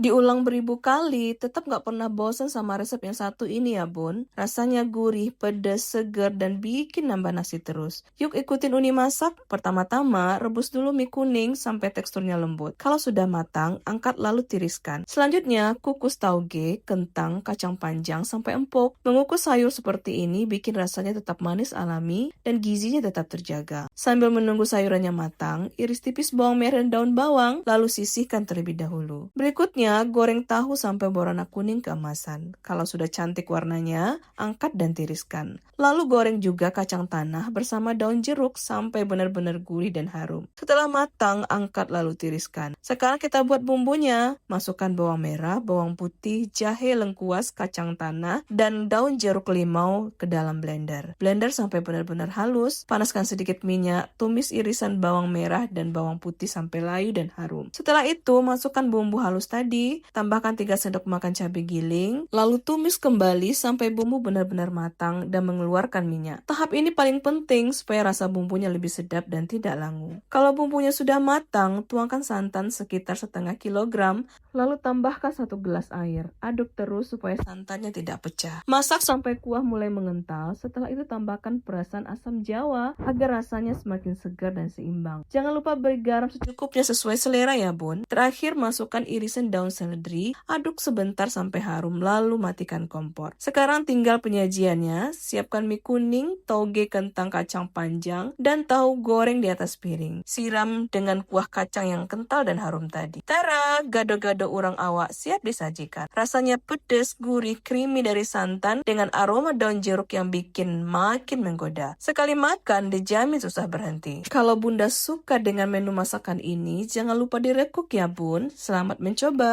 Diulang beribu kali, tetap nggak pernah bosan sama resep yang satu ini ya bun. Rasanya gurih, pedas, segar, dan bikin nambah nasi terus. Yuk ikutin Uni masak. Pertama-tama, rebus dulu mie kuning sampai teksturnya lembut. Kalau sudah matang, angkat lalu tiriskan. Selanjutnya, kukus tauge, kentang, kacang panjang sampai empuk. Mengukus sayur seperti ini bikin rasanya tetap manis alami dan gizinya tetap terjaga. Sambil menunggu sayurannya matang, iris tipis bawang merah dan daun bawang, lalu sisihkan terlebih dahulu. Berikutnya, goreng tahu sampai berwarna kuning keemasan. Kalau sudah cantik warnanya, angkat dan tiriskan. Lalu goreng juga kacang tanah bersama daun jeruk sampai benar-benar gurih dan harum. Setelah matang, angkat lalu tiriskan. Sekarang kita buat bumbunya. Masukkan bawang merah, bawang putih, jahe, lengkuas, kacang tanah, dan daun jeruk limau ke dalam blender. Blender sampai benar-benar halus. Panaskan sedikit minyak, tumis irisan bawang merah dan bawang putih sampai layu dan harum. Setelah itu, masukkan bumbu halus tadi, tambahkan 3 sendok makan cabai giling, lalu tumis kembali sampai bumbu benar-benar matang dan mengeluarkan minyak. Tahap ini paling penting supaya rasa bumbunya lebih sedap dan tidak langu. Kalau bumbunya sudah matang, tuangkan santan sekitar setengah kilogram, lalu tambahkan 1 gelas air. Aduk terus supaya santannya tidak pecah. Masak sampai kuah mulai mengental, setelah itu tambahkan perasan asam jawa agar rasanya semakin segar dan seimbang. Jangan lupa beri garam secukupnya sesuai selera ya bun. Terakhir masukkan irisan daun seledri, aduk sebentar sampai harum lalu matikan kompor. Sekarang tinggal penyajiannya, siapkan mie kuning, tauge kentang kacang panjang, dan tahu goreng di atas piring. Siram dengan kuah kacang yang kental dan harum tadi. Tara, gado-gado urang awak siap disajikan. Rasanya pedas, gurih, creamy dari santan dengan aroma daun jeruk yang bikin makin menggoda. Sekali makan dijamin susah berhenti. Kalau bunda suka dengan menu masakan ini, jangan lupa direkuk ya bun. Selamat mencoba.